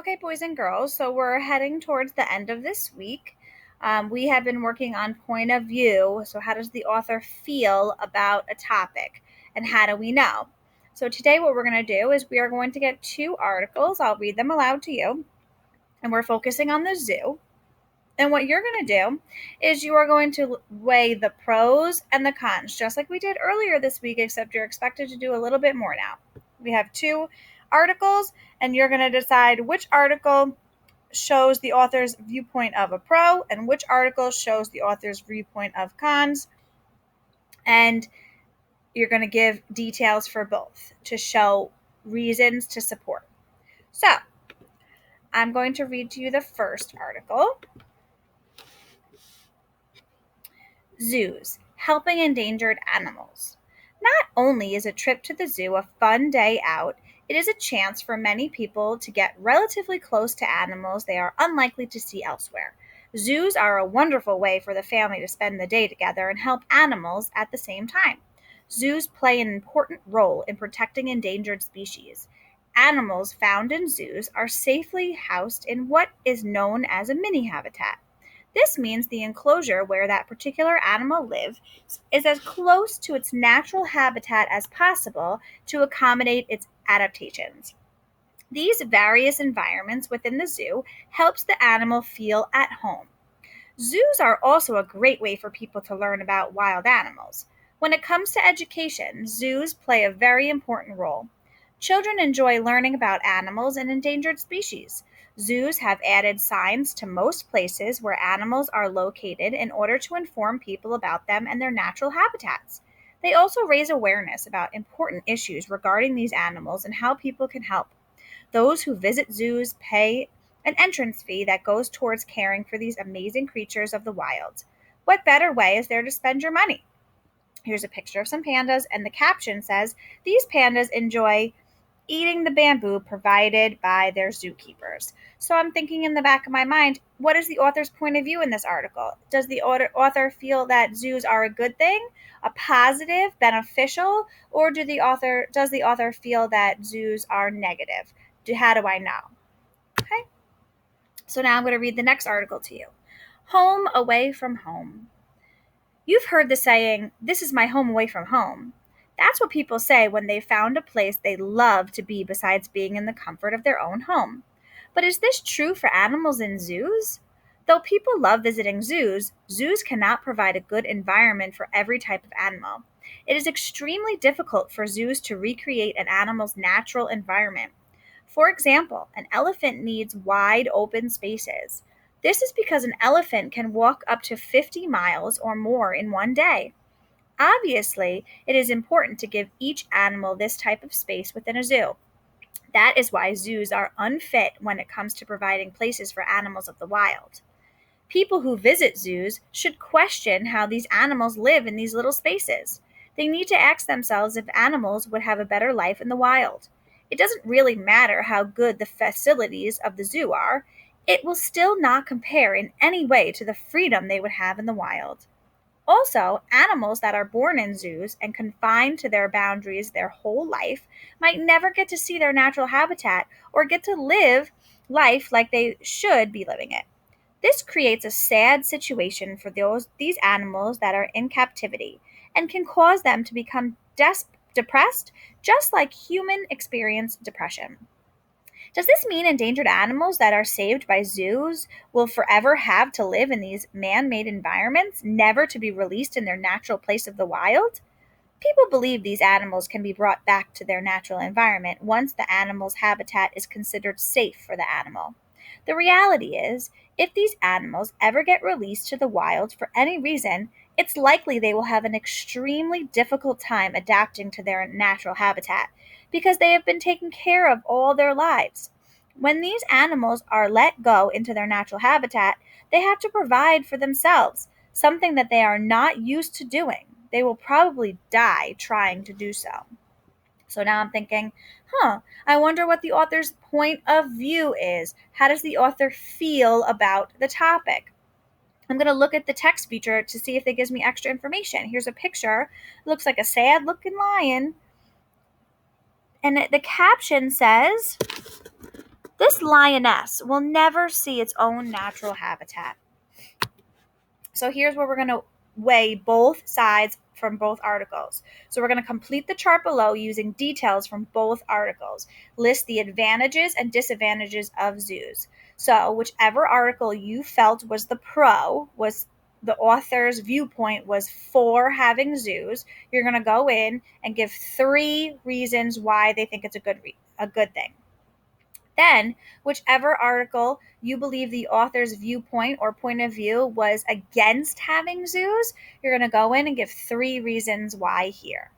Okay, boys and girls, so we're heading towards the end of this week. We have been working on point of view. So, how does the author feel about a topic, and how do we know? So, today, what we're going to do is we are going to get two articles. I'll read them aloud to you, and we're focusing on the zoo. And what you're going to do is you are going to weigh the pros and the cons, just like we did earlier this week, except you're expected to do a little bit more now. We have two articles, and you're going to decide which article shows the author's viewpoint of a pro and which article shows the author's viewpoint of cons. And you're going to give details for both to show reasons to support. So, I'm going to read to you the first article. Zoos, helping endangered animals. Not only is a trip to the zoo a fun day out, it is a chance for many people to get relatively close to animals they are unlikely to see elsewhere. Zoos are a wonderful way for the family to spend the day together and help animals at the same time. Zoos play an important role in protecting endangered species. Animals found in zoos are safely housed in what is known as a mini habitat. This means the enclosure where that particular animal lives is as close to its natural habitat as possible to accommodate its adaptations. These various environments within the zoo helps the animal feel at home. Zoos are also a great way for people to learn about wild animals. When it comes to education, zoos play a very important role. Children enjoy learning about animals and endangered species. Zoos have added signs to most places where animals are located in order to inform people about them and their natural habitats. They also raise awareness about important issues regarding these animals and how people can help. Those who visit zoos pay an entrance fee that goes towards caring for these amazing creatures of the wild. What better way is there to spend your money? Here's a picture of some pandas, and the caption says, "These pandas enjoy eating the bamboo provided by their zookeepers." So I'm thinking in the back of my mind, what is the author's point of view in this article? Does the author feel that zoos are a good thing, a positive, beneficial, or does the author feel that zoos are negative? How do I know? Okay. So now I'm going to read the next article to you. Home away from home. You've heard the saying, "This is my home away from home." That's what people say when they've found a place they love to be besides being in the comfort of their own home. But is this true for animals in zoos? Though people love visiting zoos, zoos cannot provide a good environment for every type of animal. It is extremely difficult for zoos to recreate an animal's natural environment. For example, an elephant needs wide open spaces. This is because an elephant can walk up to 50 miles or more in one day. Obviously, it is important to give each animal this type of space within a zoo. That is why zoos are unfit when it comes to providing places for animals of the wild. People who visit zoos should question how these animals live in these little spaces. They need to ask themselves if animals would have a better life in the wild. It doesn't really matter how good the facilities of the zoo are, it will still not compare in any way to the freedom they would have in the wild. Also, animals that are born in zoos and confined to their boundaries their whole life might never get to see their natural habitat or get to live life like they should be living it. This creates a sad situation for these animals that are in captivity and can cause them to become depressed, just like human experience depression. Does this mean endangered animals that are saved by zoos will forever have to live in these man made environments, never to be released in their natural place of the wild? People believe these animals can be brought back to their natural environment once the animal's habitat is considered safe for the animal. The reality is, if these animals ever get released to the wild for any reason, it's likely they will have an extremely difficult time adapting to their natural habitat because they have been taken care of all their lives. When these animals are let go into their natural habitat, they have to provide for themselves, something that they are not used to doing. They will probably die trying to do so. So now I'm thinking, I wonder what the author's point of view is. How does the author feel about the topic? I'm going to look at the text feature to see if it gives me extra information. Here's a picture. It looks like a sad looking lion. And the caption says, This lioness will never see its own natural habitat. So here's where we're going to weigh both sides from both articles. So we're going to complete the chart below using details from both articles. List the advantages and disadvantages of zoos. So whichever article you felt was the pro, was the author's viewpoint was for having zoos, you're going to go in and give 3 reasons why they think it's a good thing. Then, whichever article you believe the author's viewpoint or point of view was against having zoos, you're going to go in and give 3 reasons why here.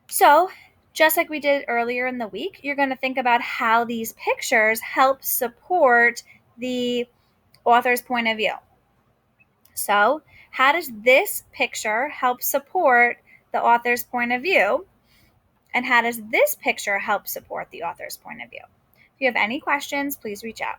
So, just like we did earlier in the week, you're going to think about how these pictures help support the author's point of view. So, how does this picture help support the author's point of view? And how does this picture help support the author's point of view? If you have any questions, please reach out.